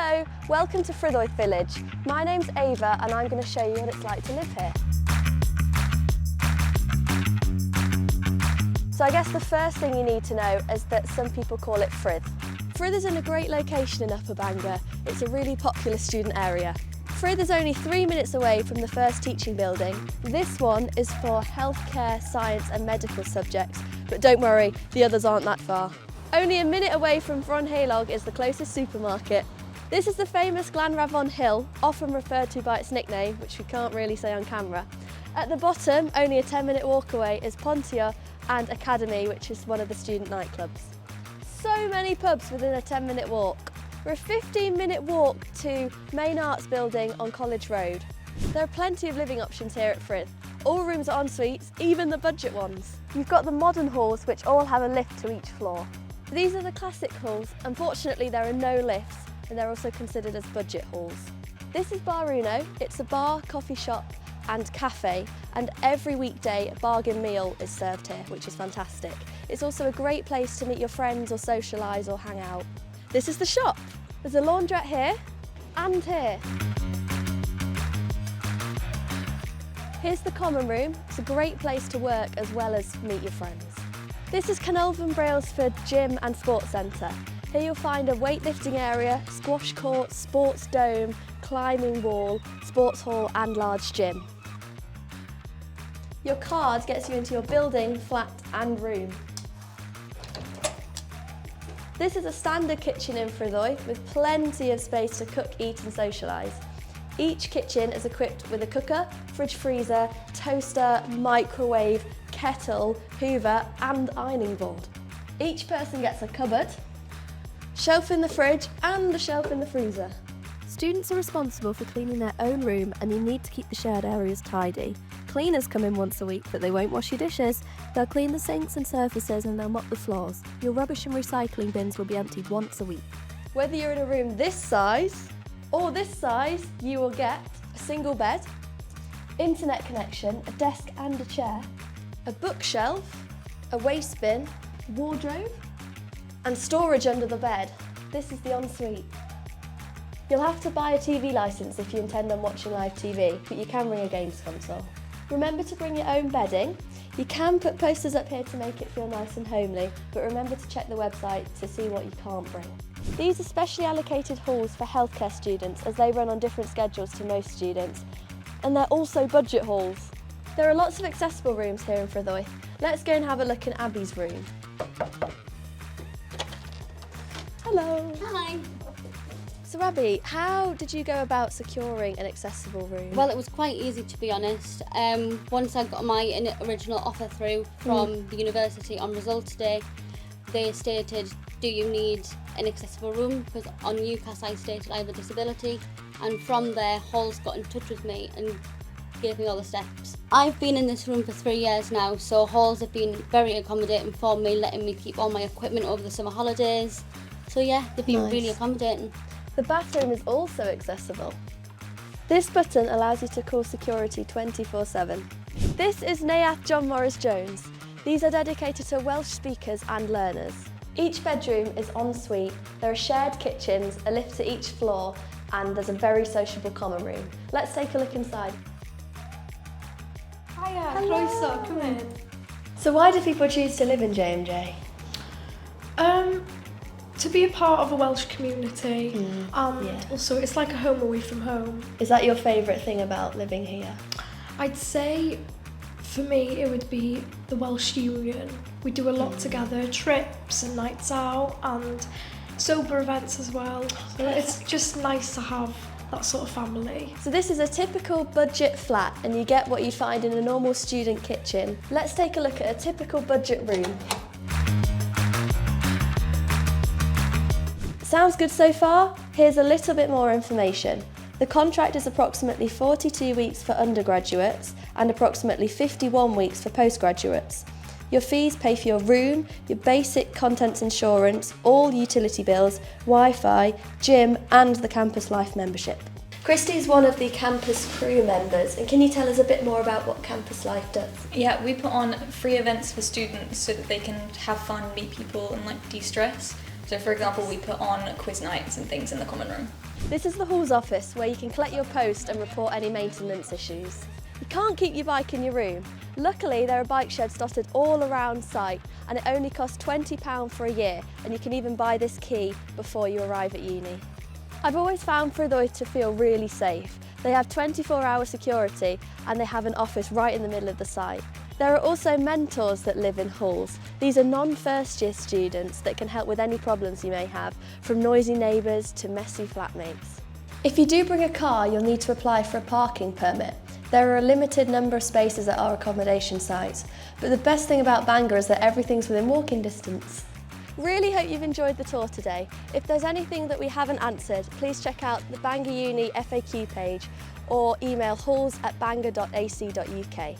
Hello, welcome to Ffriddoedd Village. My name's Ava and I'm going to show you what it's like to live here. So I guess the first thing you need to know is that some people call it Ffridd. Ffridd is in a great location in Upper Bangor. It's a really popular student area. Ffridd is only 3 minutes away from the first teaching building. This one is for healthcare, science and medical subjects, but don't worry, the others aren't that far. Only a minute away from Ffriddoedd is the closest supermarket. This is the famous Glanravon Hill, often referred to by its nickname, which we can't really say on camera. At the bottom, only a 10-minute walk away, is Pontia and Academy, which is one of the student nightclubs. So many pubs within a 10-minute walk. We're a 15-minute walk to Main Arts Building on College Road. There are plenty of living options here at Ffridd. All rooms are en suites, even the budget ones. You've got the modern halls, which all have a lift to each floor. These are the classic halls. Unfortunately, there are no lifts, and they're also considered as budget halls. This is Bar Uno. It's a bar, coffee shop and cafe, and every weekday a bargain meal is served here, which is fantastic. It's also a great place to meet your friends or socialise or hang out. This is the shop. There's a laundrette here and here. Here's the common room. It's a great place to work as well as meet your friends. This is Canolfan Brailsford Gym and Sports Centre. Here you'll find a weightlifting area, squash court, sports dome, climbing wall, sports hall and large gym. Your card gets you into your building, flat and room. This is a standard kitchen in Ffriddoedd with plenty of space to cook, eat and socialise. Each kitchen is equipped with a cooker, fridge freezer, toaster, microwave, kettle, hoover and ironing board. Each person gets a cupboard, shelf in the fridge and a shelf in the freezer. Students are responsible for cleaning their own room and you need to keep the shared areas tidy. Cleaners come in once a week, but they won't wash your dishes. They'll clean the sinks and surfaces and they'll mop the floors. Your rubbish and recycling bins will be emptied once a week. Whether you're in a room this size or this size, you will get a single bed, internet connection, a desk and a chair, a bookshelf, a waste bin, wardrobe and storage under the bed. This is the ensuite. You'll have to buy a TV licence if you intend on watching live TV, but you can bring a games console. Remember to bring your own bedding. You can put posters up here to make it feel nice and homely, but remember to check the website to see what you can't bring. These are specially allocated halls for healthcare students as they run on different schedules to most students, and they're also budget halls. There are lots of accessible rooms here in Ffriddoedd. Let's go and have a look in Abby's room. Hello. Hi. So Abby, how did you go about securing an accessible room? Well, it was quite easy, to be honest. Once I got my original offer through from the university on results day, they stated, do you need an accessible room? Because on UCAS I stated I have a disability, and from there Halls got in touch with me and gave me all the steps. I've been in this room for 3 years now, so Halls have been very accommodating for me, letting me keep all my equipment over the summer holidays. So yeah, they've been really accommodating. The bathroom is also accessible. This button allows you to call security 24/7. This is Nayath John Morris Jones. These are dedicated to Welsh speakers and learners. Each bedroom is en suite. There are shared kitchens, a lift to each floor, and there's a very sociable common room. Let's take a look inside. Hiya, Croeso, come in. So why do people choose to live in J&J? To be a part of a Welsh community, and also it's like a home away from home. Is that your favourite thing about living here? I'd say for me it would be the Welsh Union. We do a lot together, trips and nights out and sober events as well. So it's just nice to have that sort of family. So this is a typical budget flat and you get what you'd find in a normal student kitchen. Let's take a look at a typical budget room. Sounds good so far? Here's a little bit more information. The contract is approximately 42 weeks for undergraduates and approximately 51 weeks for postgraduates. Your fees pay for your room, your basic contents insurance, all utility bills, Wi-Fi, gym and the Campus Life membership. Christy is one of the campus crew members, and can you tell us a bit more about what Campus Life does? Yeah, we put on free events for students so that they can have fun, meet people and de-stress. So for example, we put on quiz nights and things in the common room. This is the Halls office where you can collect your post and report any maintenance issues. You can't keep your bike in your room. Luckily, there are bike sheds dotted all around site and it only costs £20 for a year, and you can even buy this key before you arrive at uni. I've always found Ffriddoedd to feel really safe. They have 24-hour security and they have an office right in the middle of the site. There are also mentors that live in halls. These are non-first year students that can help with any problems you may have, from noisy neighbours to messy flatmates. If you do bring a car, you'll need to apply for a parking permit. There are a limited number of spaces at our accommodation sites, but the best thing about Bangor is that everything's within walking distance. Really hope you've enjoyed the tour today. If there's anything that we haven't answered, please check out the Bangor Uni FAQ page or email halls@bangor.ac.uk.